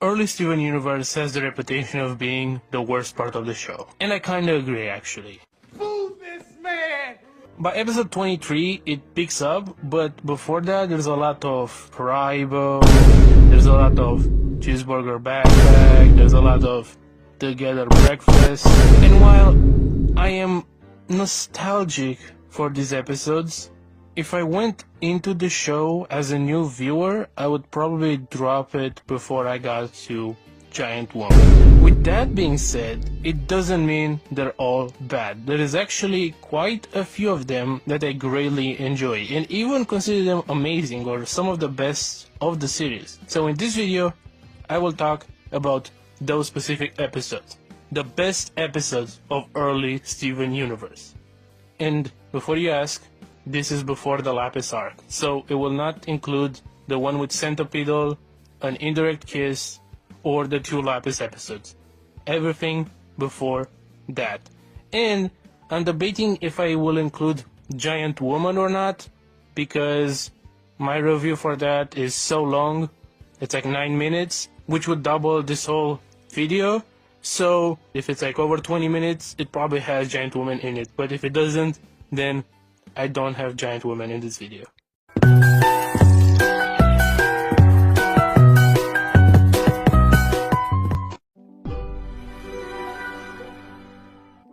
early Steven Universe has the reputation of being the worst part of the show. And I kinda agree, actually. Fool this man! By episode 23, it picks up, but before that, there's a lot of Paraibo, there's a lot of cheeseburger backpack, there's a lot of together breakfast. And while I am nostalgic for these episodes, if I went into the show as a new viewer, I would probably drop it before I got to Giant Woman. With that being said, it doesn't mean they're all bad. There is actually quite a few of them that I greatly enjoy and even consider them amazing or some of the best of the series. So in this video, I will talk about those specific episodes. The best episodes of early Steven Universe. And before you ask, this is before the Lapis arc, so it will not include the one with Centipedal, An Indirect Kiss, or the 2 Lapis episodes. Everything before that. And I'm debating if I will include Giant Woman or not, because my review for that is so long. It's like 9 minutes, which would double this whole video. So if it's like over 20 minutes, it probably has Giant Woman in it. But if it doesn't, then I don't have Giant Woman in this video.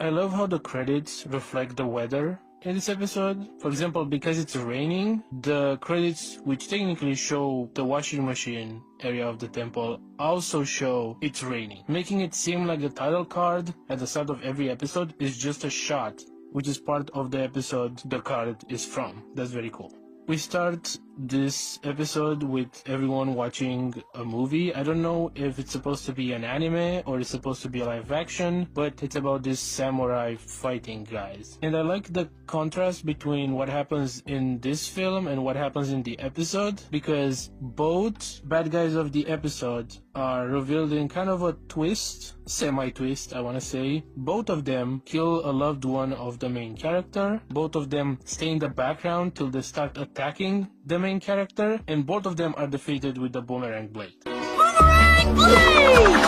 I love how the credits reflect the weather in this episode. For example, because it's raining, the credits, which technically show the washing machine area of the temple, also show it's raining, making it seem like the title card at the start of every episode is just a shot, which is part of the episode the card is from. That's very cool. We start this episode with everyone watching a movie. I don't know if it's supposed to be an anime or it's supposed to be a live action, but it's about this samurai fighting guys. And I like the contrast between what happens in this film and what happens in the episode, because both bad guys of the episode are revealed in kind of a twist, semi-twist I want to say. Both of them kill a loved one of the main character. Both of them stay in the background till they start attacking the main character, and both of them are defeated with the boomerang blade. Boomerang blade!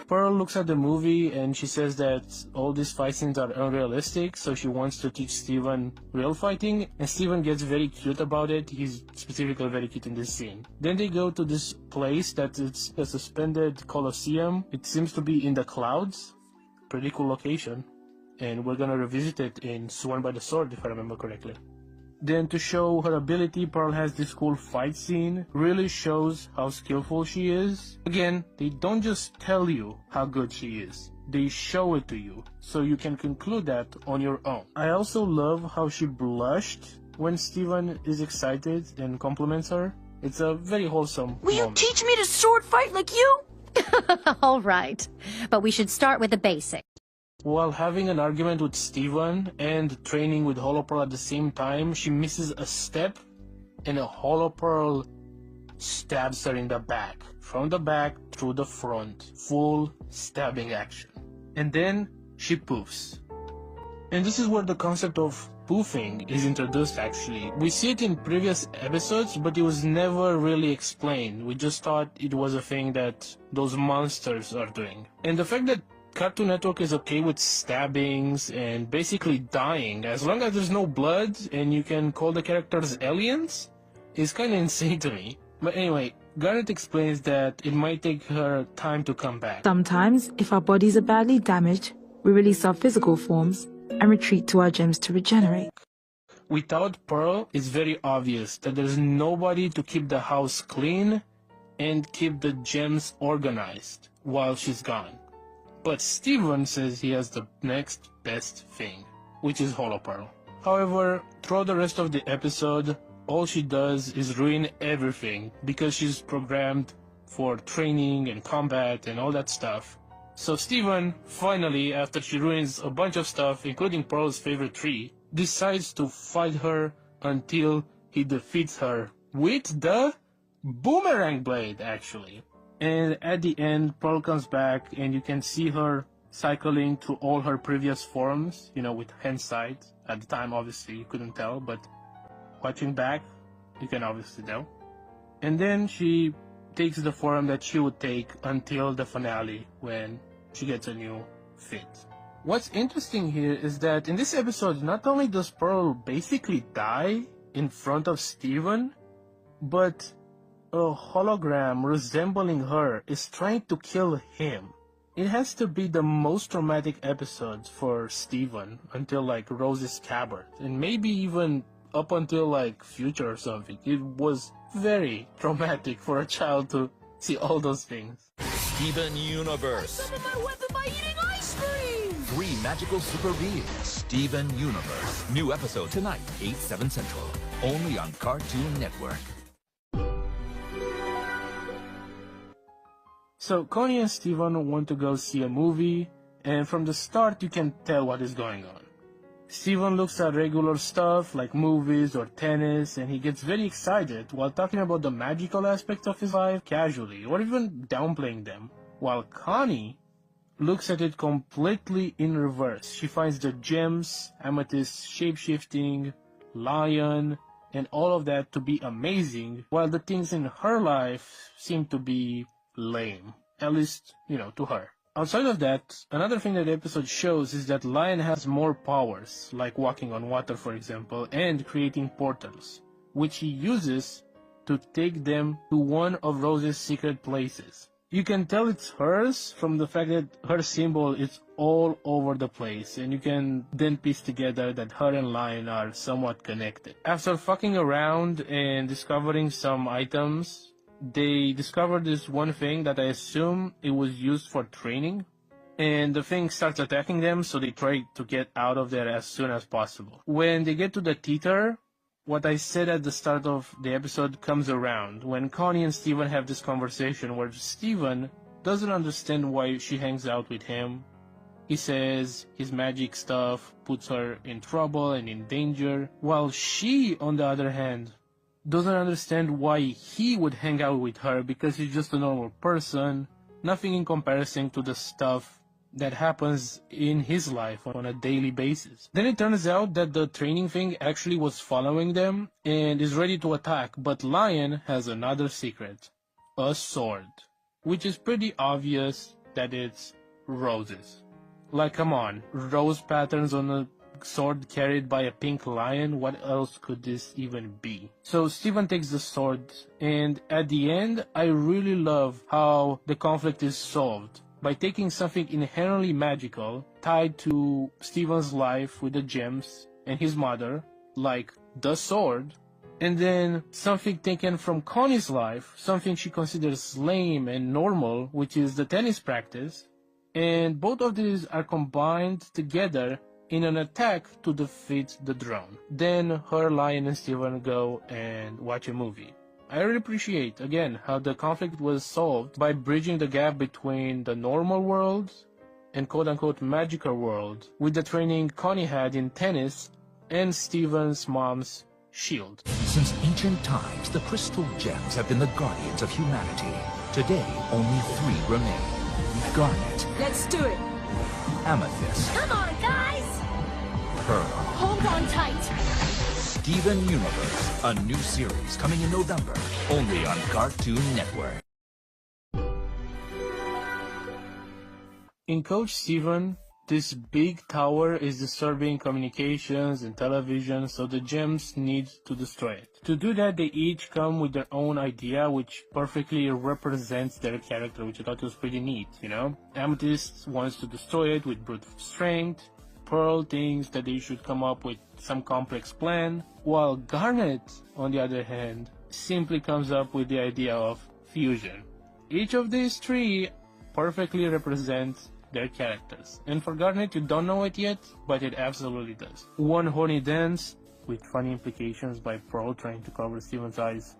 Pearl looks at the movie and she says that all these fight scenes are unrealistic, so she wants to teach Steven real fighting, and Steven gets very cute about it. He's specifically very cute in this scene. Then they go to this place that it's a suspended coliseum. It seems to be in the clouds. Pretty cool location. And we're gonna revisit it in Sworn by the Sword, if I remember correctly. Then to show her ability, Pearl has this cool fight scene. Really shows how skillful she is. Again, they don't just tell you how good she is. They show it to you, so you can conclude that on your own. I also love how she blushed when Steven is excited and compliments her. It's a very wholesome Will moment. you teach me to sword fight like you? All right, but we should start with the basics. While having an argument with Steven and training with Hollow Pearl at the same time, she misses a step and a Hollow Pearl stabs her in the back. From the back through the front. Full stabbing action. And then she poofs. And this is where the concept of poofing is introduced actually. We see it in previous episodes, but it was never really explained. We just thought it was a thing that those monsters are doing. And the fact that Cartoon Network is okay with stabbings and basically dying, as long as there's no blood and you can call the characters aliens, is kinda insane to me. But anyway, Garnet explains that it might take her time to come back. Sometimes, if our bodies are badly damaged, we release our physical forms and retreat to our gems to regenerate. Without Pearl, it's very obvious that there's nobody to keep the house clean and keep the gems organized while she's gone. But Steven says he has the next best thing, which is Hollow Pearl. However, throughout the rest of the episode, all she does is ruin everything because she's programmed for training and combat and all that stuff. So Steven, finally, after she ruins a bunch of stuff, including Pearl's favorite tree, decides to fight her until he defeats her with the boomerang blade, actually. And at the end, Pearl comes back and you can see her cycling through all her previous forms, you know, with hindsight. At the time, obviously, you couldn't tell, but watching back, you can obviously tell. And then she takes the form that she would take until the finale when she gets a new fit. What's interesting here is that in this episode, not only does Pearl basically die in front of Steven, but a hologram resembling her is trying to kill him. It has to be the most traumatic episode for Steven until like Rose's scabbard, and maybe even up until like Future or something. It was very traumatic for a child to see all those things. Steven Universe. Summon my weapon by eating ice cream! 3 magical super beings. Steven Universe. New episode tonight, 8/7 Central. Only on Cartoon Network. So Connie and Steven want to go see a movie, and from the start you can tell what is going on. Steven looks at regular stuff like movies or tennis, and he gets very excited while talking about the magical aspects of his life casually, or even downplaying them, while Connie looks at it completely in reverse. She finds the gems, amethyst, shape-shifting, lion, and all of that to be amazing, while the things in her life seem to be lame, at least, to her. Outside of that, another thing that the episode shows is that Lion has more powers, like walking on water for example, and creating portals, which he uses to take them to one of Rose's secret places. You can tell it's hers from the fact that her symbol is all over the place, and you can then piece together that her and Lion are somewhat connected. After fucking around and discovering some items, they discovered this one thing that I assume it was used for training, and the thing starts attacking them, so they try to get out of there as soon as possible. When they get to the theater, what I said at the start of the episode comes around, when Connie and Steven have this conversation where Steven doesn't understand why she hangs out with him. He says his magic stuff puts her in trouble and in danger, while she, on the other hand, doesn't understand why he would hang out with her because he's just a normal person, nothing in comparison to the stuff that happens in his life on a daily basis. Then it turns out that the training thing actually was following them and is ready to attack, but Lion has another secret, a sword, which is pretty obvious that it's Rose's. Like, come on, rose patterns on a sword carried by a pink lion, what else could this even be? So Steven takes the sword, and at the end I really love how the conflict is solved by taking something inherently magical tied to Steven's life with the gems and his mother, like the sword, and then something taken from Connie's life, something she considers lame and normal, which is the tennis practice, and both of these are combined together in an attack to defeat the drone. Then her, Lion, and Steven go and watch a movie. I really appreciate, again, how the conflict was solved by bridging the gap between the normal world and quote-unquote magical world with the training Connie had in tennis and Steven's mom's shield. Since ancient times, the crystal gems have been the guardians of humanity. Today, only 3 remain. Garnet, Let's do it! Amethyst, Come on, guys! Pearl. Hold on tight! Steven Universe, a new series coming in November, only on Cartoon Network. In Coach Steven, this big tower is disturbing communications and television, so the gems need to destroy it. To do that, they each come with their own idea, which perfectly represents their character, which I thought was pretty neat, Amethyst wants to destroy it with brute strength. Pearl thinks that they should come up with some complex plan, while Garnet, on the other hand, simply comes up with the idea of fusion. Each of these 3 perfectly represents their characters. And for Garnet, you don't know it yet, but it absolutely does. One horny dance, with funny implications by Pearl trying to cover Steven's eyes.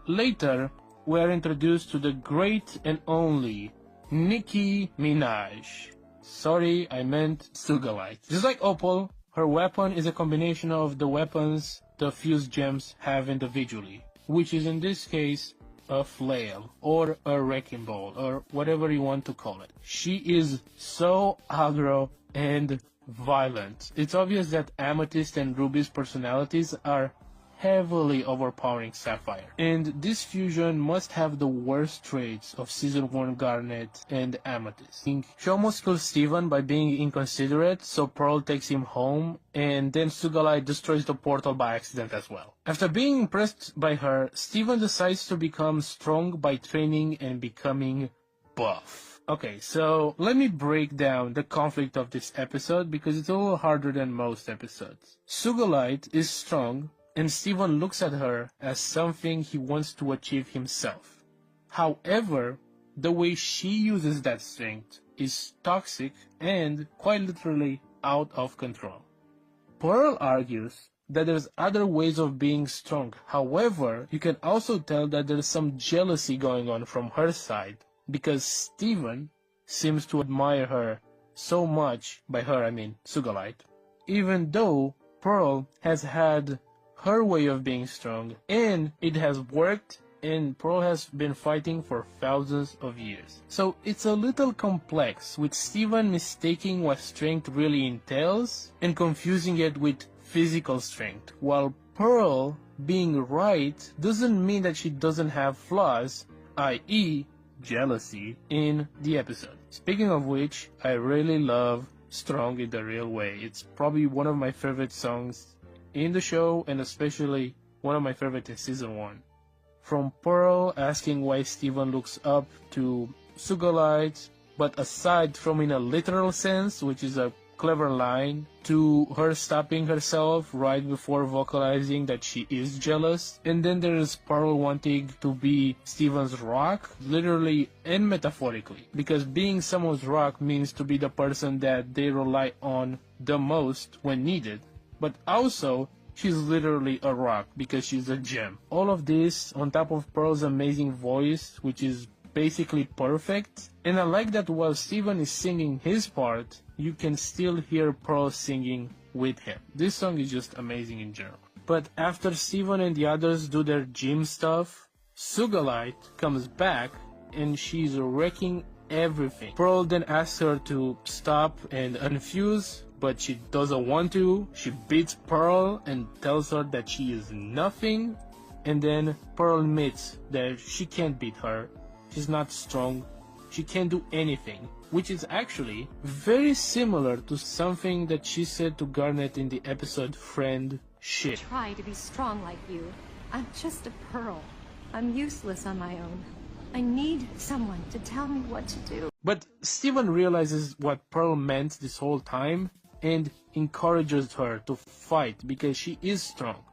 Later, we are introduced to the great and only Nicki Minaj. Sorry, I meant Sugawite. Just like Opal, her weapon is a combination of the weapons the fused gems have individually, which is in this case a flail or a wrecking ball or whatever you want to call it. She is so aggro and violent. It's obvious that Amethyst and Ruby's personalities are heavily overpowering Sapphire. And this fusion must have the worst traits of Season 1 Garnet and Amethyst. She almost kills Steven by being inconsiderate, so Pearl takes him home, and then Sugalite destroys the portal by accident as well. After being impressed by her, Steven decides to become strong by training and becoming buff. Okay, so let me break down the conflict of this episode because it's a little harder than most episodes. Sugalite is strong, and Steven looks at her as something he wants to achieve himself. However, the way she uses that strength is toxic and, quite literally, out of control. Pearl argues that there's other ways of being strong. However, you can also tell that there's some jealousy going on from her side, because Steven seems to admire her so much, by her I mean Sugalite, even though Pearl has had her way of being strong and it has worked, and Pearl has been fighting for thousands of years. So it's a little complex, with Steven mistaking what strength really entails and confusing it with physical strength, while Pearl being right doesn't mean that she doesn't have flaws, i.e. jealousy, in the episode. Speaking of which, I really love Strong in the Real Way. It's probably one of my favorite songs in the show, and especially one of my favorites in Season 1. From Pearl asking why Steven looks up to Sugalite, but aside from in a literal sense, which is a clever line, to her stopping herself right before vocalizing that she is jealous. And then there's Pearl wanting to be Steven's rock, literally and metaphorically, because being someone's rock means to be the person that they rely on the most when needed, but also she's literally a rock because she's a gem. All of this on top of Pearl's amazing voice, which is basically perfect. And I like that while Steven is singing his part, you can still hear Pearl singing with him. This song is just amazing in general. But after Steven and the others do their gym stuff, Sugalite comes back and she's wrecking everything. Pearl then asks her to stop and unfuse, but she doesn't want to. She beats Pearl and tells her that she is nothing. And then Pearl admits that she can't beat her. She's not strong. She can't do anything, which is actually very similar to something that she said to Garnet in the episode Friendship. Try to be strong like you. I'm just a pearl. I'm useless on my own. I need someone to tell me what to do. But Steven realizes what Pearl meant this whole time and encourages her to fight because she is strong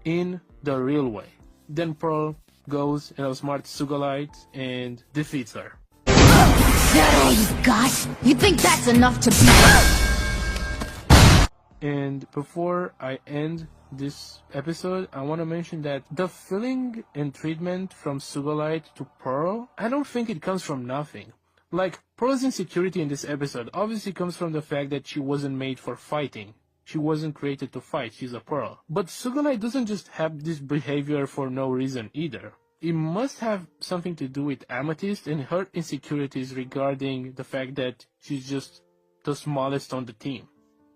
in the real way. Then Pearl goes and outsmarts Sugalite and defeats her. That all you've got? You think that's enough to beat? And before I end this episode, I want to mention that the feeling and treatment from Sugalite to Pearl, I don't think it comes from nothing. Like, Pearl's insecurity in this episode obviously comes from the fact that she wasn't made for fighting. She wasn't created to fight, she's a Pearl. But Sugalite doesn't just have this behavior for no reason either. It must have something to do with Amethyst and her insecurities regarding the fact that she's just the smallest on the team.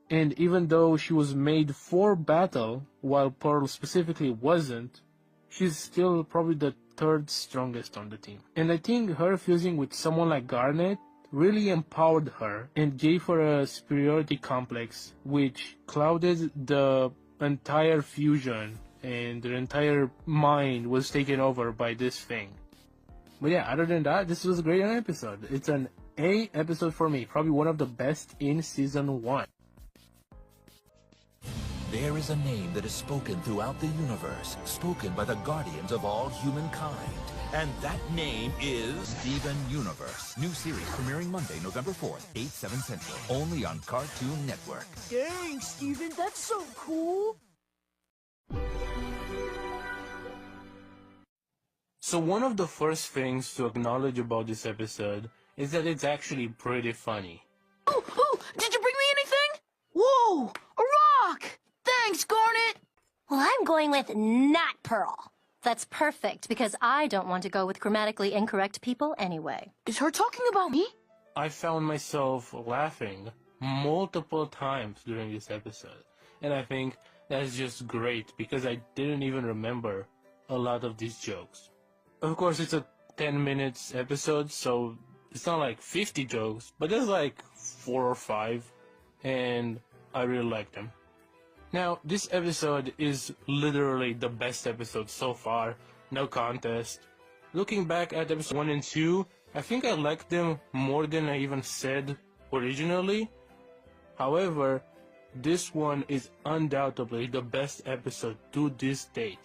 And even though she was made for battle, while Pearl specifically wasn't, she's still probably the third strongest on the team. And I think her fusing with someone like Garnet really empowered her and gave her a superiority complex, which clouded the entire fusion, and their entire mind was taken over by this thing. But yeah, other than that, this was a great episode. It's an A episode for me, probably one of the best in Season 1. There is a name that is spoken throughout the universe, spoken by the guardians of all humankind. And that name is Steven Universe. New series premiering Monday, November 4th, 8/7 Central. Only on Cartoon Network. Dang, Steven, that's so cool. So one of the first things to acknowledge about this episode is that it's actually pretty funny. Oh, did you bring me anything? Whoa, a rock! Thanks, Garnet. Well, I'm going with not Pearl. That's perfect, because I don't want to go with grammatically incorrect people anyway. Is her talking about me? I found myself laughing multiple times during this episode, and I think That's just great because I didn't even remember a lot of these jokes. Of course, it's a 10 minutes episode, so it's not like 50 jokes, but there's like 4 or 5, and I really like them. Now, this episode is literally the best episode so far, no contest. Looking back at episode 1 and 2, I think I liked them more than I even said originally. However, this one is undoubtedly the best episode to this date.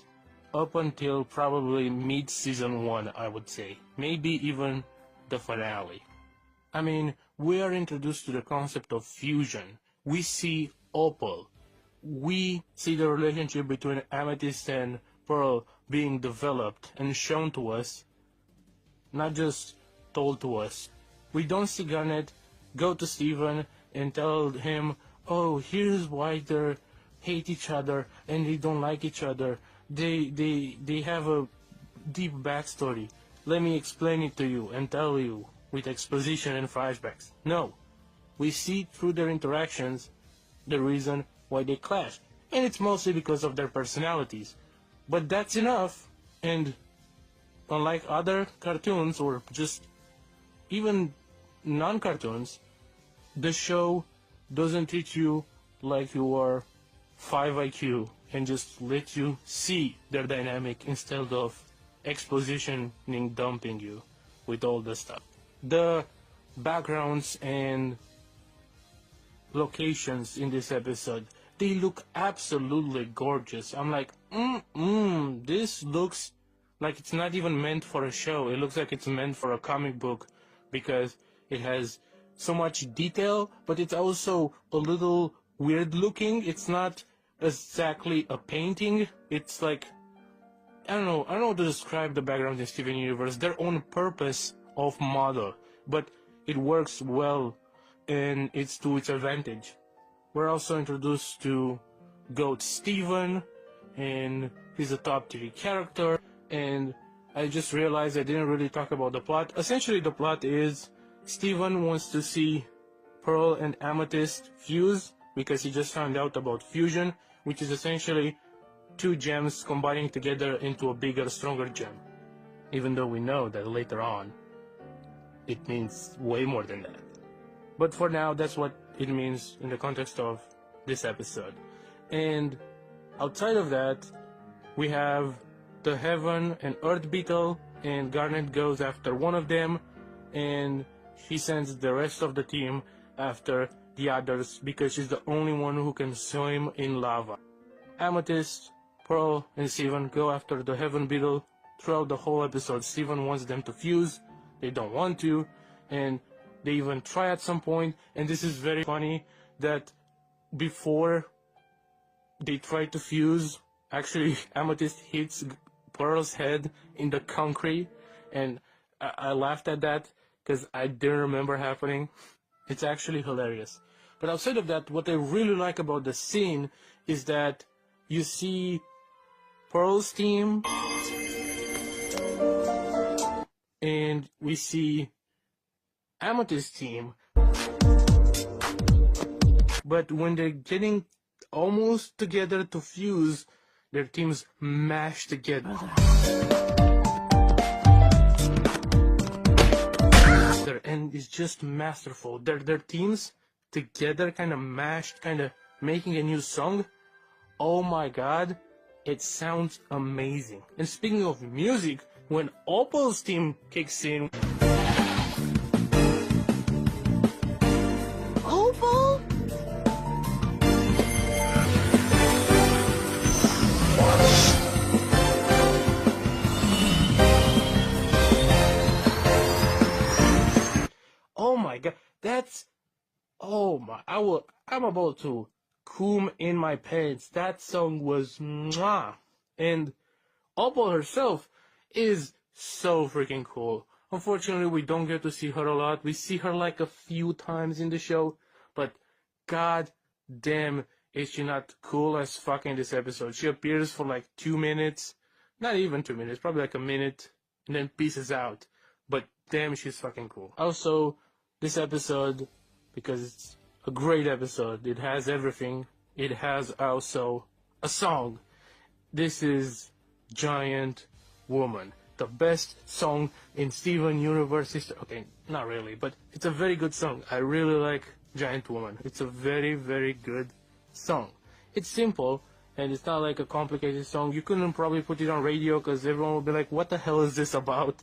Up until probably mid-season 1, I would say. Maybe even the finale. I mean, we are introduced to the concept of fusion. We see Opal. We see the relationship between Amethyst and Pearl being developed and shown to us, not just told to us. We don't see Garnet go to Steven and tell him, oh, here's why they hate each other and they don't like each other. They have a deep backstory. Let me explain it to you and tell you with exposition and flashbacks. No. We see through their interactions the reason why they clash. And it's mostly because of their personalities. But that's enough. And unlike other cartoons or just even non-cartoons, the show doesn't treat you like you are 5 IQ and just let you see their dynamic instead of expositioning dumping you with all the stuff. The backgrounds and locations in this episode, they look absolutely gorgeous. I'm like, this looks like it's not even meant for a show. It looks like it's meant for a comic book because it has so much detail, but it's also a little weird looking. It's not exactly a painting. It's like, I don't know how to describe the background in Steven Universe. Their own purpose of model, but it works well and it's to its advantage. We're also introduced to Goat Steven, and he's a top 3 character, and I just realized I didn't really talk about the plot. Essentially, the plot is Steven wants to see Pearl and Amethyst fuse because he just found out about fusion, which is essentially 2 gems combining together into a bigger, stronger gem. Even though we know that later on, it means way more than that. But for now, that's what it means in the context of this episode. And outside of that, we have the Heaven and Earth Beetle, and Garnet goes after one of them, and she sends the rest of the team after the others because she's the only one who can swim in lava. Amethyst, Pearl, and Steven go after the Heaven Beetle. Throughout the whole episode, Steven wants them to fuse. They don't want to, and they even try at some point, and this is very funny that before they try to fuse, actually Amethyst hits Pearl's head in the concrete, and I laughed at that because I didn't remember happening. It's actually hilarious. But outside of that, what I really like about the scene is that you see Pearl's team and we see Amethyst's team, but when they're getting almost together to fuse, their teams mash together. And it's just masterful. Their teams together, kind of mashed, kind of making a new song. Oh my god, it sounds amazing. And speaking of music, when Opal's team kicks in, Opal? oh my god, that's, oh my, I'm about to coom in my pants. That song was mwah. And Opal herself is so freaking cool. Unfortunately, we don't get to see her a lot. We see her like a few times in the show, but god damn, is she not cool as fuck in this episode. She appears for like 2 minutes, not even 2 minutes, probably like a minute, and then pieces out. But damn, she's fucking cool. Also, this episode, because it's a great episode, it has everything. It has also a song. This is Giant Woman, the best song in Steven Universe history. Okay, not really, but it's a very good song. I really like Giant Woman. It's a very, very good song. It's simple, and it's not like a complicated song. You couldn't probably put it on radio because everyone would be like, what the hell is this about?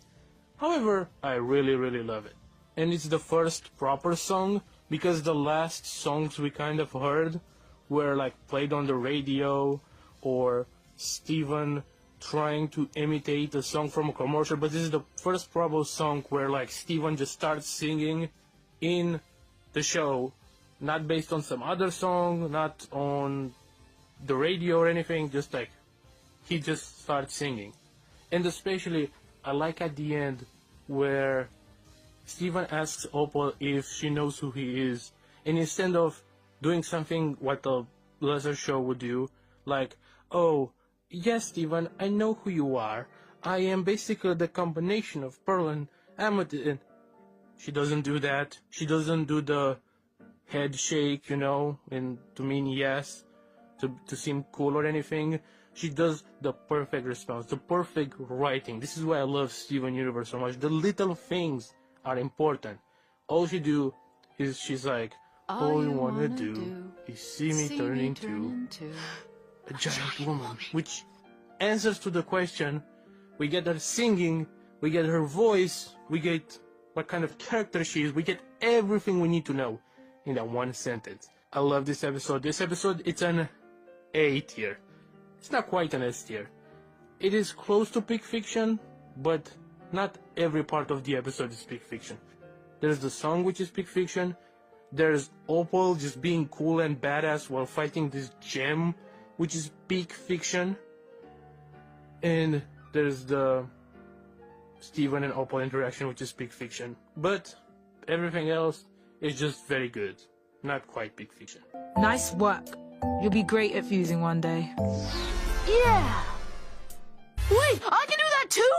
However, I really, really love it. And it's the first proper song, because the last songs we kind of heard were like played on the radio or Steven trying to imitate a song from a commercial, but this is the first proper song where like Steven just starts singing in the show, not based on some other song, not on the radio or anything, just like he just starts singing. And especially I like at the end where Steven asks Opal if she knows who he is, and instead of doing something what the lesser show would do, like, oh, yes, Steven, I know who you are. I am basically the combination of Pearl and Amethyst. And she doesn't do that. She doesn't do the head shake, and to mean yes, to seem cool or anything. She does the perfect response, the perfect writing. This is why I love Steven Universe so much. The little things are important. All she do is she's like, all you wanna do is see me turn into a giant woman, which answers to the question. We get her singing, we get her voice, we get what kind of character she is, we get everything we need to know in that one sentence. I love this episode. This episode, it's an A tier. It's not quite an S tier. It is close to Peak Fiction, but not every part of the episode is Peak Fiction. There's the song, which is Peak Fiction. There's Opal just being cool and badass while fighting this gem, which is Peak Fiction. And there's the Steven and Opal interaction, which is Peak Fiction. But everything else is just very good. Not quite Peak Fiction. Nice work. You'll be great at fusing one day. Yeah! Wait, I can do that too?